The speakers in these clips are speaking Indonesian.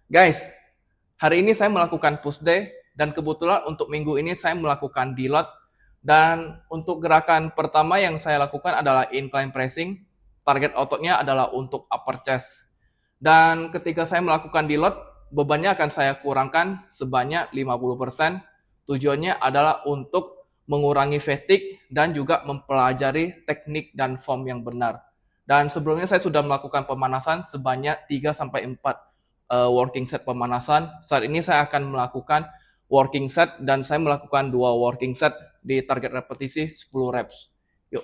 Guys, hari ini saya melakukan push day dan kebetulan untuk minggu ini saya melakukan deload dan untuk gerakan pertama yang saya lakukan adalah incline pressing. Target ototnya adalah untuk upper chest. Dan ketika saya melakukan deload, bebannya akan saya kurangkan sebanyak 50%. Tujuannya adalah untuk mengurangi fatigue dan juga mempelajari teknik dan form yang benar. Dan sebelumnya saya sudah melakukan pemanasan sebanyak 3 sampai 4 working set pemanasan. Saat ini saya akan melakukan working set dan saya melakukan 2 working set di target repetisi 10 reps. Yuk.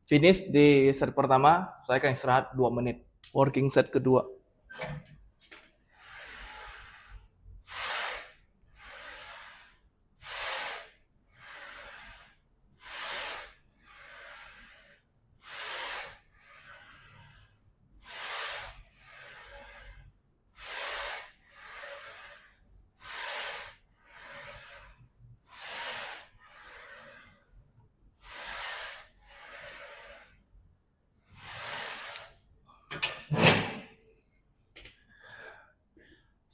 Finish di set pertama, saya akan istirahat 2 menit. Working set kedua.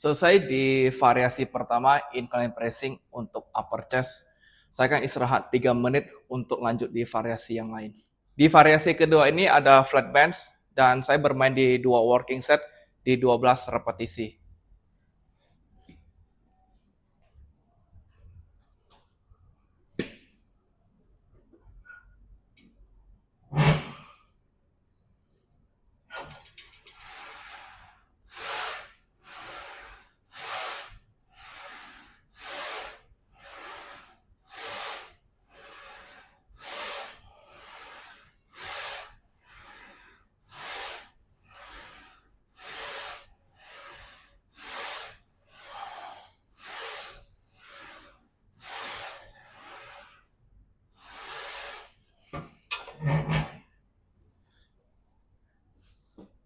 Selesai di variasi pertama, incline pressing untuk upper chest. Saya akan istirahat 3 menit untuk lanjut di variasi yang lain. Di variasi kedua ini ada flat bench dan saya bermain di 2 working set di 12 repetisi.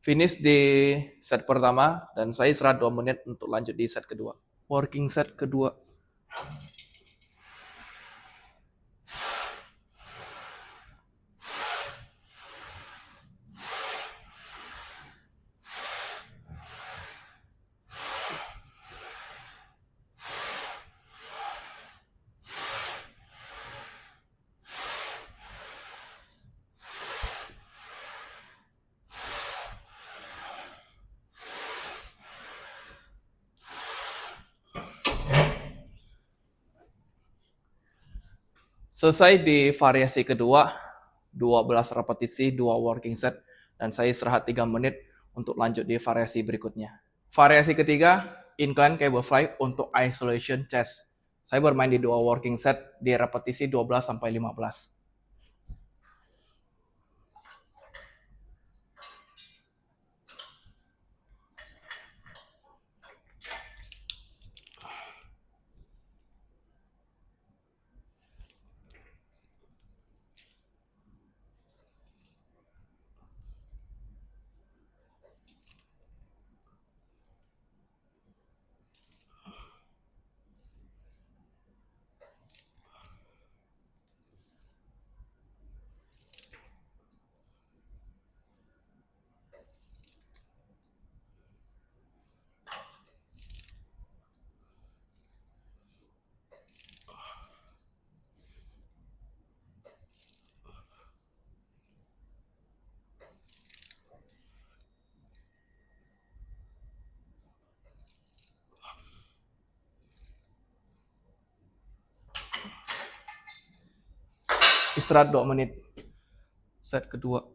Finish di set pertama dan saya istirahat 2 menit untuk lanjut di set kedua. Working set kedua. Selesai di variasi kedua, 12 repetisi, 2 working set, dan saya istirahat 3 menit untuk lanjut di variasi berikutnya. Variasi ketiga, incline cable fly untuk isolation chest. Saya bermain di 2 working set di repetisi 12 sampai 15. Istirahat 2 menit. Set kedua.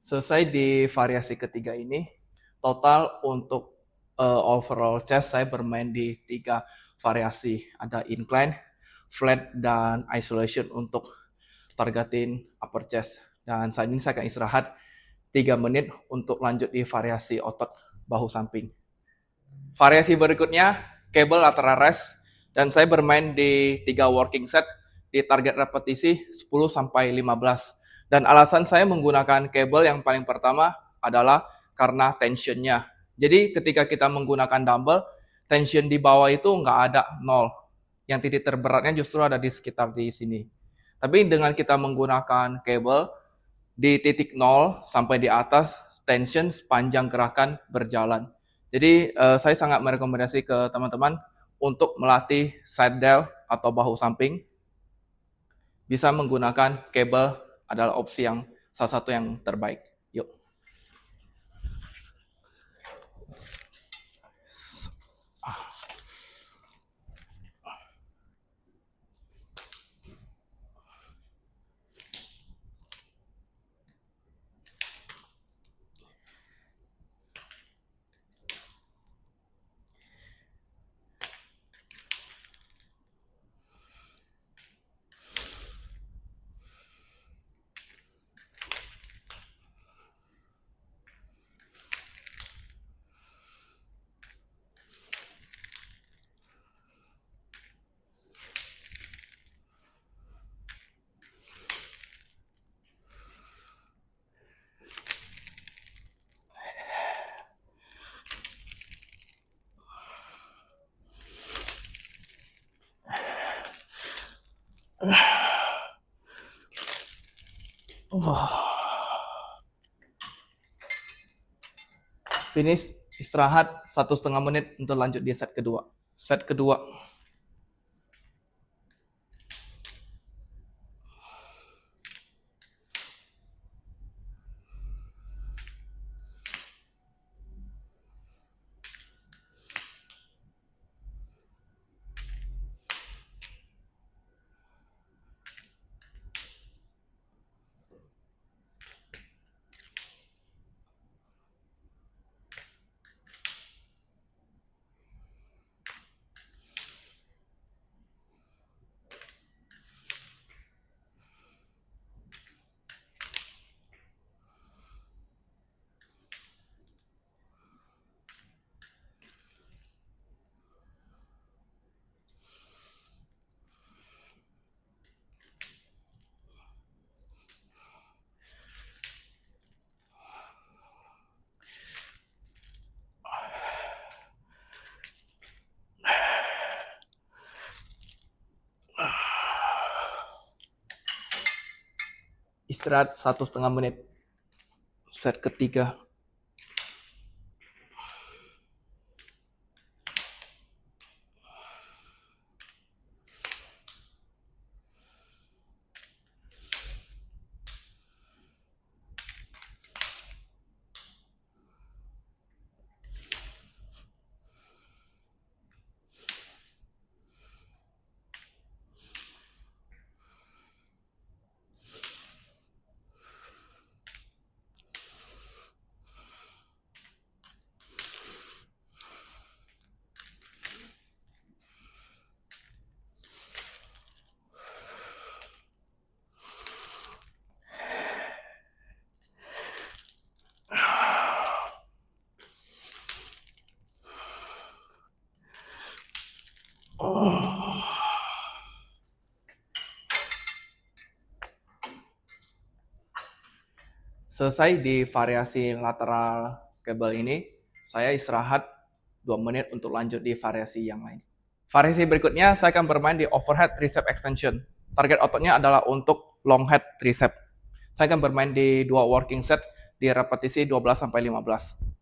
Selesai di variasi ketiga ini, total untuk overall chest saya bermain di 3 variasi. Ada incline, flat, dan isolation untuk targetin upper chest. Dan saat ini saya akan istirahat 3 menit untuk lanjut di variasi otot bahu samping. Variasi berikutnya, cable lateral rest, dan saya bermain di 3 working set di target repetisi 10 sampai 15. Dan alasan saya menggunakan cable yang paling pertama adalah karena tensionnya. Jadi ketika kita menggunakan dumbbell, tension di bawah itu nggak ada, nol. Yang titik terberatnya justru ada di sekitar di sini. Tapi dengan kita menggunakan cable, di titik nol sampai di atas, tension sepanjang gerakan berjalan. Jadi saya sangat merekomendasi ke teman-teman untuk melatih side delt atau bahu samping, bisa menggunakan kabel adalah opsi yang salah satu yang terbaik. Yuk. Finish, istirahat 1,5 menit untuk lanjut di set kedua. Set kedua. Istirahat 1,5 menit. Set ketiga. Selesai di variasi lateral kabel ini, saya istirahat 2 menit untuk lanjut di variasi yang lain. Variasi berikutnya saya akan bermain di overhead tricep extension. Target ototnya adalah untuk long head tricep. Saya akan bermain di 2 working set di repetisi 12 sampai 15.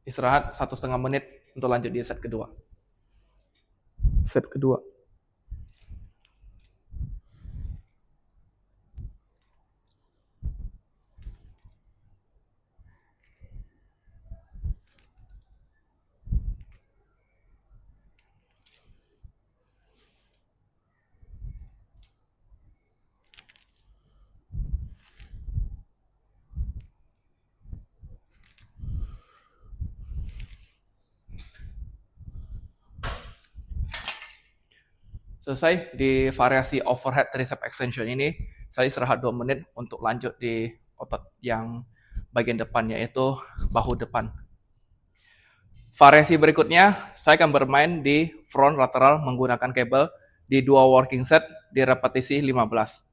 Istirahat 1,5 menit untuk lanjut di set kedua. Set kedua. Selesai di variasi overhead tricep extension ini, saya istirahat 2 menit untuk lanjut di otot yang bagian depan, yaitu bahu depan. Variasi berikutnya, saya akan bermain di front lateral menggunakan kabel di 2 working set di repetisi 15.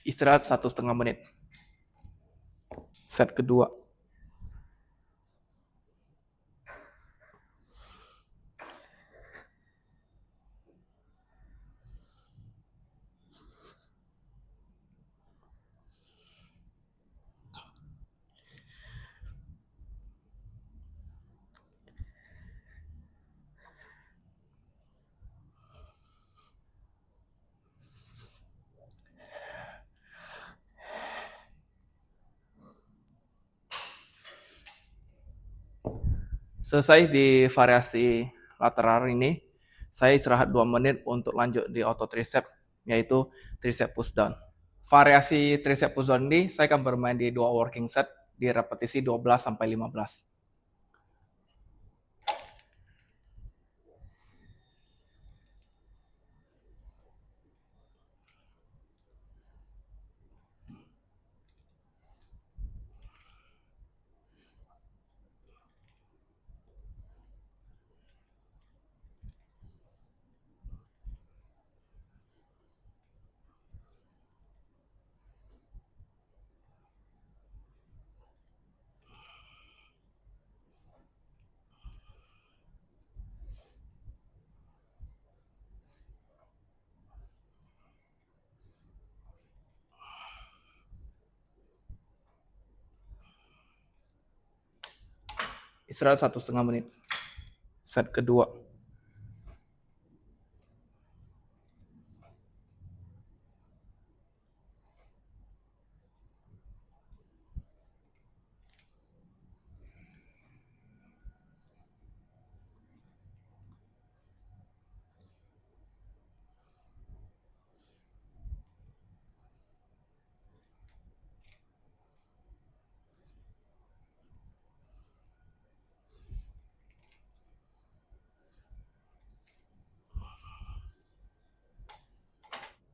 Istirahat 1,5 menit. Set kedua. Selesai di variasi lateral ini, saya istirahat 2 menit untuk lanjut di otot tricep, yaitu tricep push down. Variasi tricep push down ini, saya akan bermain di 2 working set di repetisi 12-15. Istirahat 1,5 menit. Set kedua.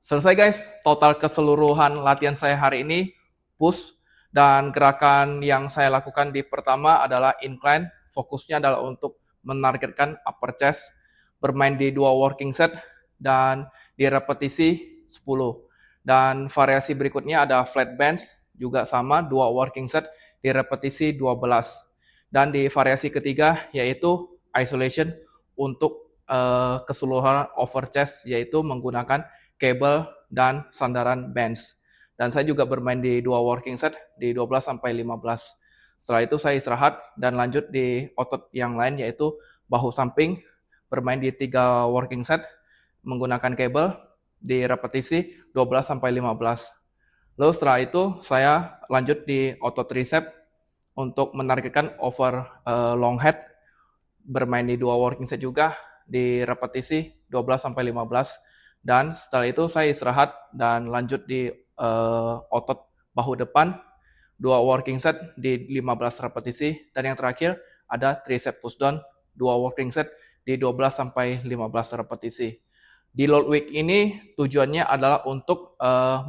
Selesai guys, total keseluruhan latihan saya hari ini, push, dan gerakan yang saya lakukan di pertama adalah incline, fokusnya adalah untuk menargetkan upper chest, bermain di 2 working set, dan di repetisi 10. Dan variasi berikutnya ada flat bench, juga sama, 2 working set di repetisi 12. Dan di variasi ketiga yaitu isolation untuk keseluruhan over chest, yaitu menggunakan kabel dan sandaran bench. Dan saya juga bermain di 2 working set di 12-15. Setelah itu saya istirahat dan lanjut di otot yang lain, yaitu bahu samping, bermain di 3 working set menggunakan kabel di repetisi 12-15. Lalu setelah itu saya lanjut di otot tricep untuk menargetkan over long head, bermain di 2 working set juga di repetisi 12-15. Dan setelah itu saya istirahat dan lanjut di otot bahu depan 2 working set di 15 repetisi. Dan yang terakhir ada tricep push down 2 working set di 12-15 repetisi. Deload week ini tujuannya adalah untuk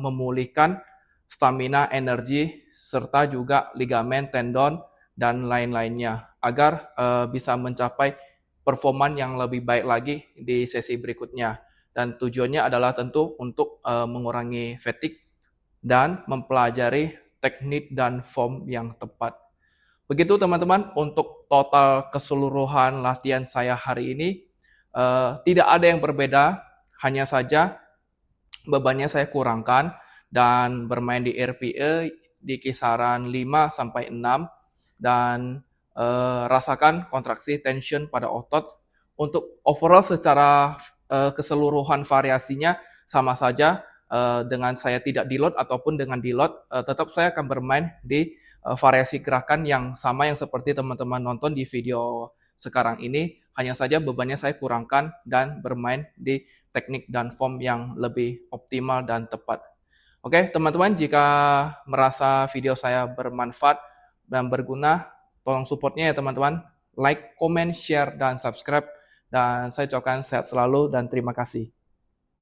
memulihkan stamina, energi, serta juga ligamen, tendon, dan lain-lainnya agar bisa mencapai performan yang lebih baik lagi di sesi berikutnya. Dan tujuannya adalah tentu untuk mengurangi fatigue dan mempelajari teknik dan form yang tepat. Begitu teman-teman untuk total keseluruhan latihan saya hari ini, tidak ada yang berbeda, hanya saja bebannya saya kurangkan dan bermain di RPE di kisaran 5 sampai 6 dan rasakan kontraksi tension pada otot. Untuk overall secara keseluruhan variasinya sama saja dengan saya tidak deload ataupun dengan deload, tetap saya akan bermain di variasi gerakan yang sama yang seperti teman-teman nonton di video sekarang ini, hanya saja bebannya saya kurangkan dan bermain di teknik dan form yang lebih optimal dan tepat. Oke, teman-teman, jika merasa video saya bermanfaat dan berguna, tolong supportnya ya teman-teman. Like, comment, share, dan subscribe. Dan saya ucapkan sehat selalu dan terima kasih.